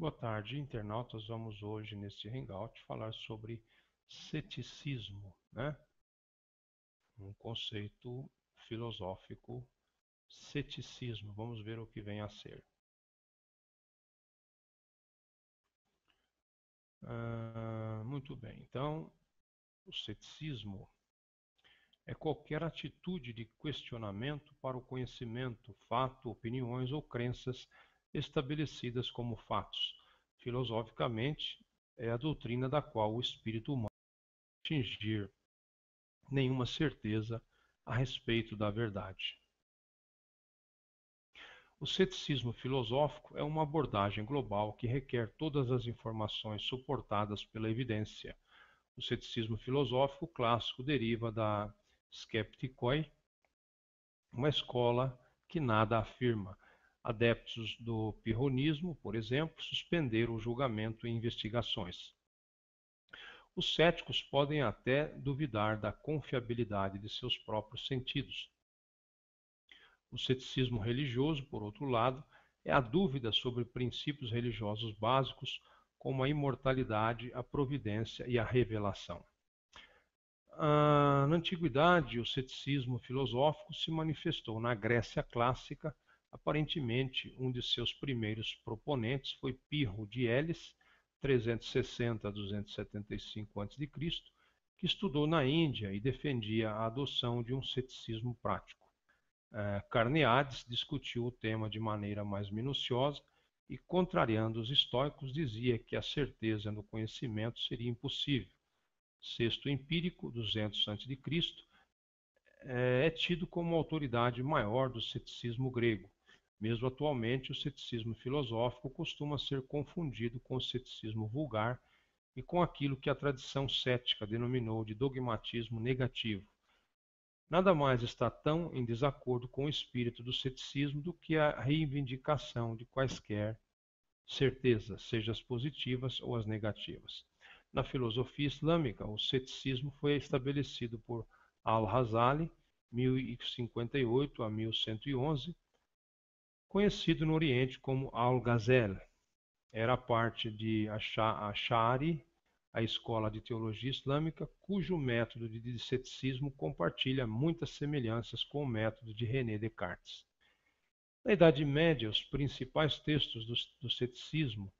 Boa tarde, internautas. Vamos hoje, neste Hangout, falar sobre ceticismo, né? Um conceito filosófico, ceticismo. Vamos ver o que vem a ser. Muito bem. Então, o ceticismo é qualquer atitude de questionamento para o conhecimento, fato, opiniões ou crenças estabelecidas como fatos. Filosoficamente, é a doutrina da qual o espírito humano atingir nenhuma certeza a respeito da verdade. O ceticismo filosófico é uma abordagem global que requer todas as informações suportadas pela evidência. O ceticismo filosófico clássico deriva da skeptikoi, uma escola que nada afirma. Adeptos do pirronismo, por exemplo, suspenderam o julgamento e investigações. Os céticos podem até duvidar da confiabilidade de seus próprios sentidos. O ceticismo religioso, por outro lado, é a dúvida sobre princípios religiosos básicos, como a imortalidade, a providência e a revelação. Na antiguidade, o ceticismo filosófico se manifestou na Grécia clássica. Aparentemente, um de seus primeiros proponentes foi Pirro de Elis, 360 a 275 a.C., que estudou na Índia e defendia a adoção de um ceticismo prático. Carneades discutiu o tema de maneira mais minuciosa e, contrariando os estoicos, dizia que a certeza no conhecimento seria impossível. Sexto Empírico, 200 a.C., é tido como a autoridade maior do ceticismo grego. Mesmo atualmente, o ceticismo filosófico costuma ser confundido com o ceticismo vulgar e com aquilo que a tradição cética denominou de dogmatismo negativo. Nada mais está tão em desacordo com o espírito do ceticismo do que a reivindicação de quaisquer certezas, sejam as positivas ou as negativas. Na filosofia islâmica, o ceticismo foi estabelecido por Al-Ghazali, 1058 a 1111, conhecido no Oriente como Al-Ghazal. Era parte de Ash'ari, a escola de teologia islâmica, cujo método de ceticismo compartilha muitas semelhanças com o método de René Descartes. Na Idade Média, os principais textos do ceticismo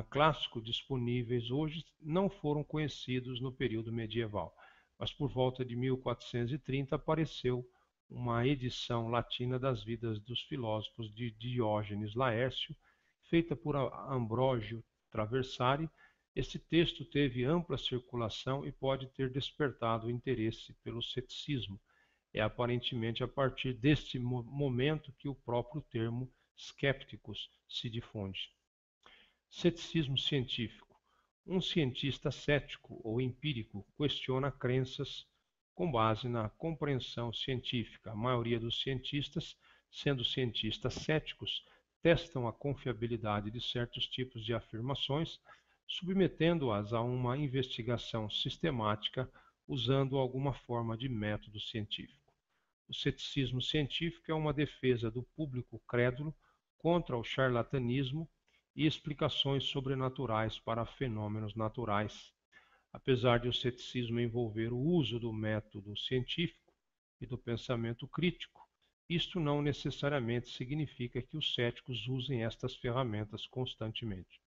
clássico disponíveis hoje não foram conhecidos no período medieval, mas por volta de 1430 apareceu uma edição latina das vidas dos filósofos de Diógenes Laércio, feita por Ambrógio Traversari. Este texto teve ampla circulação e pode ter despertado o interesse pelo ceticismo. É aparentemente a partir deste momento que o próprio termo skepticus se difunde. Ceticismo científico. Um cientista cético ou empírico questiona crenças com base na compreensão científica. A maioria dos cientistas, sendo cientistas céticos, testam a confiabilidade de certos tipos de afirmações, submetendo-as a uma investigação sistemática usando alguma forma de método científico. O ceticismo científico é uma defesa do público crédulo contra o charlatanismo e explicações sobrenaturais para fenômenos naturais. Apesar de o ceticismo envolver o uso do método científico e do pensamento crítico, isto não necessariamente significa que os céticos usem estas ferramentas constantemente.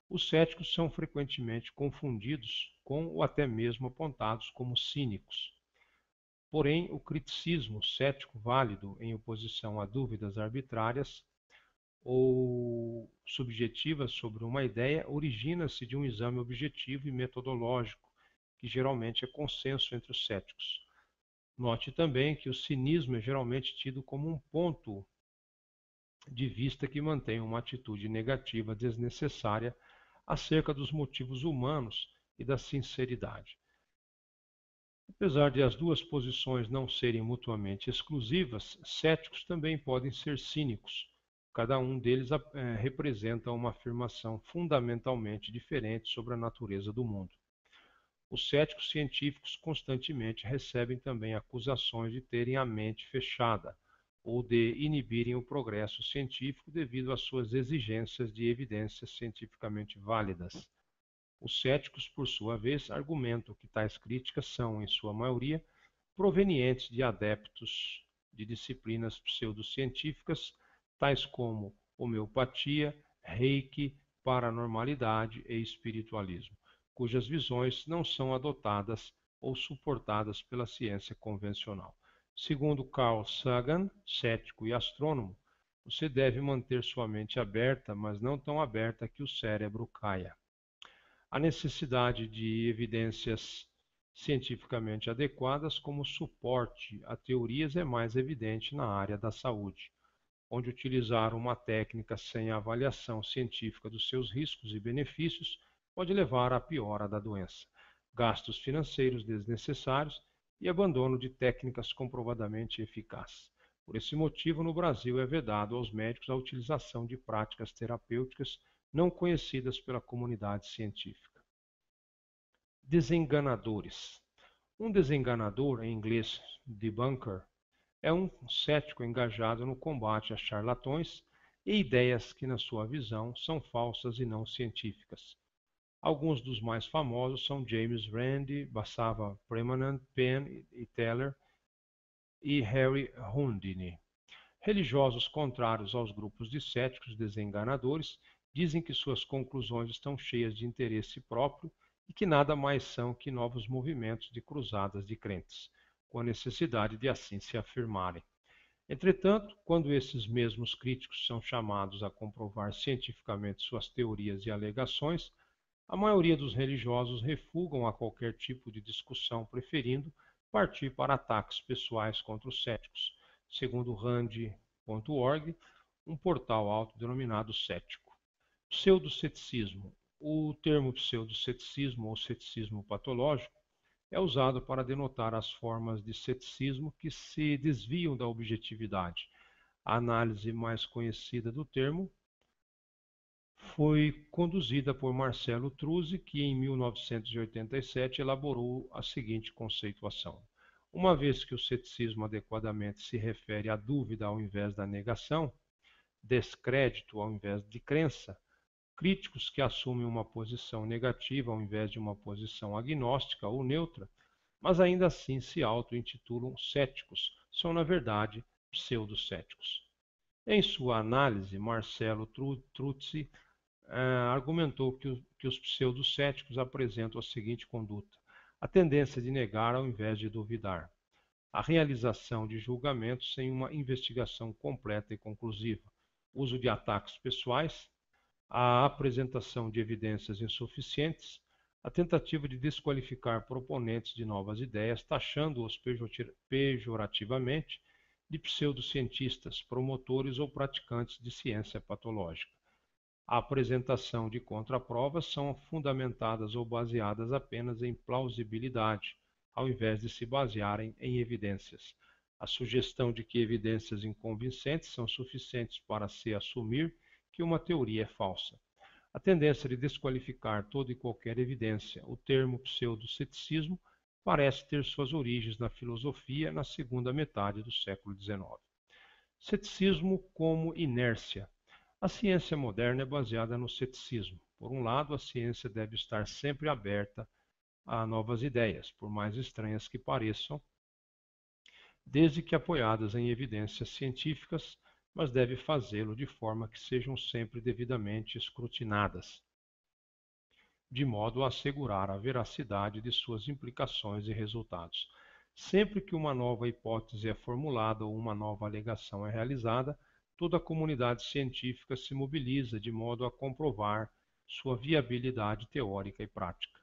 Os céticos são frequentemente confundidos com ou até mesmo apontados como cínicos. Porém, o criticismo cético válido em oposição a dúvidas arbitrárias ou subjetivas sobre uma ideia origina-se de um exame objetivo e metodológico, que geralmente é consenso entre os céticos. Note também que o cinismo é geralmente tido como um ponto de vista que mantém uma atitude negativa desnecessária acerca dos motivos humanos e da sinceridade. Apesar de as duas posições não serem mutuamente exclusivas, céticos também podem ser cínicos. Cada um deles representa uma afirmação fundamentalmente diferente sobre a natureza do mundo. Os céticos científicos constantemente recebem também acusações de terem a mente fechada, ou de inibirem o progresso científico devido às suas exigências de evidências cientificamente válidas. Os céticos, por sua vez, argumentam que tais críticas são, em sua maioria, provenientes de adeptos de disciplinas pseudocientíficas, tais como homeopatia, reiki, paranormalidade e espiritualismo, cujas visões não são adotadas ou suportadas pela ciência convencional. Segundo Carl Sagan, cético e astrônomo, você deve manter sua mente aberta, mas não tão aberta que o cérebro caia. A necessidade de evidências cientificamente adequadas como suporte a teorias é mais evidente na área da saúde, onde utilizar uma técnica sem avaliação científica dos seus riscos e benefícios pode levar à piora da doença, gastos financeiros desnecessários e abandono de técnicas comprovadamente eficazes. Por esse motivo, no Brasil é vedado aos médicos a utilização de práticas terapêuticas não conhecidas pela comunidade científica. Desenganadores. Um desenganador, em inglês debunker, é um cético engajado no combate a charlatões e ideias que, na sua visão, são falsas e não científicas. Alguns dos mais famosos são James Randi, Basava Premanand, Penn e Teller e Harry Houdini. Religiosos contrários aos grupos de céticos desenganadores dizem que suas conclusões estão cheias de interesse próprio e que nada mais são que novos movimentos de cruzadas de crentes, com a necessidade de assim se afirmarem. Entretanto, quando esses mesmos críticos são chamados a comprovar cientificamente suas teorias e alegações, a maioria dos religiosos refugam a qualquer tipo de discussão, preferindo partir para ataques pessoais contra os céticos, segundo Rand.org, um portal autodenominado cético. Pseudoceticismo. O termo pseudoceticismo ou ceticismo patológico é usado para denotar as formas de ceticismo que se desviam da objetividade. A análise mais conhecida do termo foi conduzida por Marcelo Truzzi, que em 1987 elaborou a seguinte conceituação. Uma vez que o ceticismo adequadamente se refere à dúvida ao invés da negação, descrédito ao invés de crença, críticos que assumem uma posição negativa ao invés de uma posição agnóstica ou neutra, mas ainda assim se auto-intitulam céticos, são na verdade pseudocéticos. Em sua análise, Marcelo Truzzi argumentou que os pseudocéticos apresentam a seguinte conduta: a tendência de negar ao invés de duvidar, a realização de julgamentos sem uma investigação completa e conclusiva, uso de ataques pessoais, a apresentação de evidências insuficientes, a tentativa de desqualificar proponentes de novas ideias, taxando-os pejorativamente de pseudocientistas, promotores ou praticantes de ciência patológica. A apresentação de contraprovas são fundamentadas ou baseadas apenas em plausibilidade, ao invés de se basearem em evidências. A sugestão de que evidências inconvincentes são suficientes para se assumir que uma teoria é falsa. A tendência de desqualificar toda e qualquer evidência. O termo pseudoceticismo parece ter suas origens na filosofia na segunda metade do século XIX. Ceticismo como inércia. A ciência moderna é baseada no ceticismo. Por um lado, a ciência deve estar sempre aberta a novas ideias, por mais estranhas que pareçam, desde que apoiadas em evidências científicas, mas deve fazê-lo de forma que sejam sempre devidamente escrutinadas, de modo a assegurar a veracidade de suas implicações e resultados. Sempre que uma nova hipótese é formulada ou uma nova alegação é realizada, toda a comunidade científica se mobiliza de modo a comprovar sua viabilidade teórica e prática.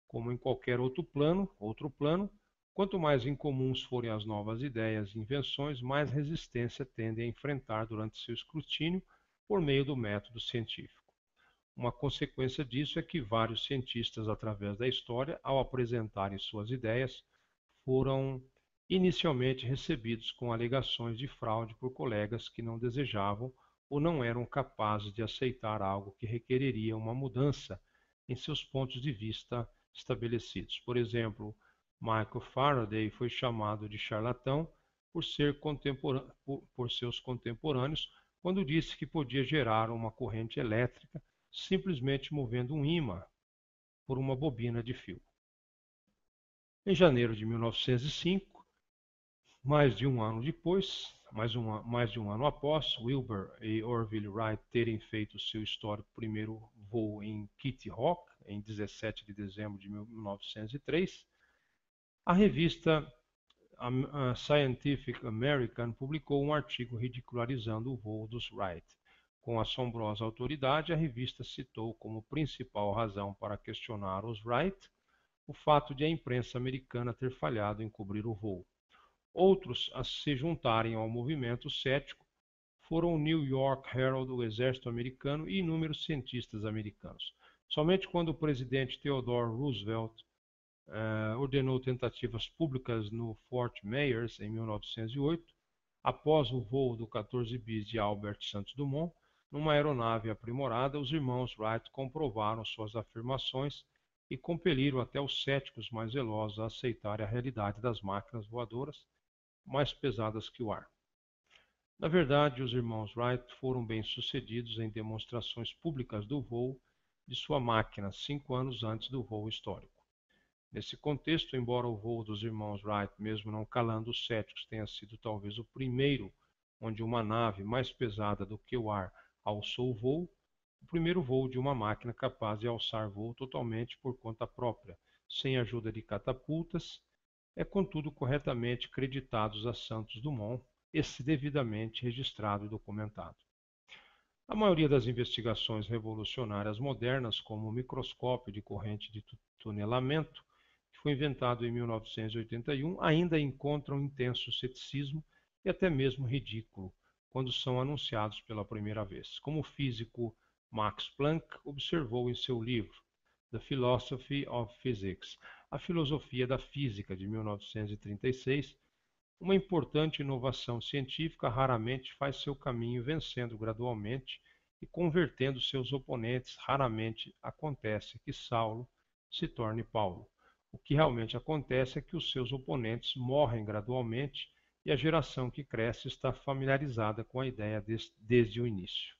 Como em qualquer outro plano, quanto mais incomuns forem as novas ideias e invenções, mais resistência tendem a enfrentar durante seu escrutínio por meio do método científico. Uma consequência disso é que vários cientistas, através da história, ao apresentarem suas ideias, foram inicialmente recebidos com alegações de fraude por colegas que não desejavam ou não eram capazes de aceitar algo que requereria uma mudança em seus pontos de vista estabelecidos. Por exemplo, Michael Faraday foi chamado de charlatão por seus contemporâneos, quando disse que podia gerar uma corrente elétrica simplesmente movendo um ímã por uma bobina de fio. Em janeiro de 1905, mais de um ano depois, mais de um ano após Wilbur e Orville Wright terem feito seu histórico primeiro voo em Kitty Hawk, em 17 de dezembro de 1903, a revista Scientific American publicou um artigo ridicularizando o voo dos Wright. Com assombrosa autoridade, a revista citou como principal razão para questionar os Wright o fato de a imprensa americana ter falhado em cobrir o voo. Outros a se juntarem ao movimento cético foram o New York Herald, o exército americano e inúmeros cientistas americanos. Somente quando o presidente Theodore Roosevelt ordenou tentativas públicas no Fort Myers em 1908, após o voo do 14 bis de Albert Santos Dumont, numa aeronave aprimorada, os irmãos Wright comprovaram suas afirmações e compeliram até os céticos mais zelosos a aceitarem a realidade das máquinas voadoras mais pesadas que o ar. Na verdade, os irmãos Wright foram bem-sucedidos em demonstrações públicas do voo de sua máquina 5 anos antes do voo histórico. Nesse contexto, embora o voo dos irmãos Wright, mesmo não calando os céticos, tenha sido talvez o primeiro onde uma nave mais pesada do que o ar alçou o voo, o primeiro voo de uma máquina capaz de alçar voo totalmente por conta própria, sem ajuda de catapultas, é contudo corretamente creditados a Santos Dumont, esse devidamente registrado e documentado. A maioria das investigações revolucionárias modernas, como o microscópio de corrente de tunelamento, que foi inventado em 1981, ainda encontram intenso ceticismo e até mesmo ridículo quando são anunciados pela primeira vez, como o físico Max Planck observou em seu livro The Philosophy of Physics, A Filosofia da Física, de 1936, uma importante inovação científica raramente faz seu caminho vencendo gradualmente e convertendo seus oponentes. Raramente acontece que Saulo se torne Paulo. O que realmente acontece é que os seus oponentes morrem gradualmente e a geração que cresce está familiarizada com a ideia desde o início.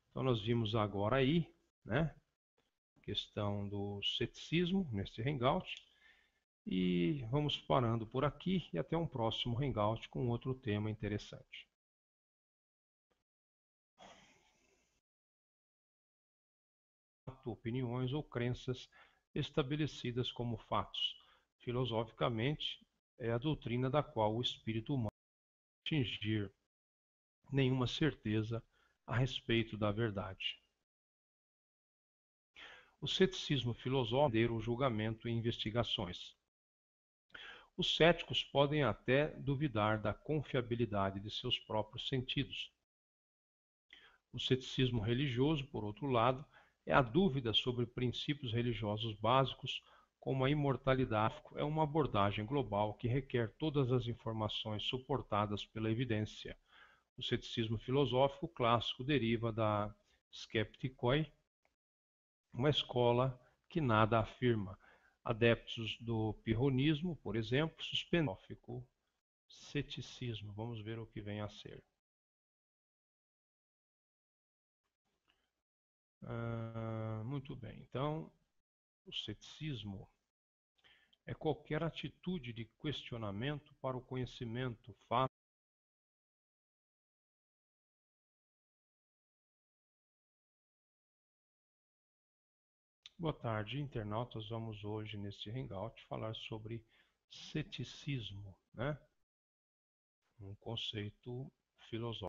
Então nós vimos agora aí, né, a questão do ceticismo nesse hangout. E vamos parando por aqui e até um próximo hangout com outro tema interessante. Opiniões ou crenças estabelecidas como fatos. Filosoficamente, é a doutrina da qual o espírito humano não atingir nenhuma certeza a respeito da verdade. O ceticismo filosófico é o julgamento e investigações. Os céticos podem até duvidar da confiabilidade de seus próprios sentidos. O ceticismo religioso, por outro lado, é a dúvida sobre princípios religiosos básicos, como a imortalidade. É uma abordagem global que requer todas as informações suportadas pela evidência. O ceticismo filosófico clássico deriva da skeptikoi, uma escola que nada afirma. Adeptos do pirronismo, por exemplo, suspendem o ceticismo. Vamos ver o que vem a ser. Muito bem, então o ceticismo é qualquer atitude de questionamento para o conhecimento, fato. Boa tarde, internautas. Vamos hoje, neste hangout, falar sobre ceticismo, né? Um conceito filosófico.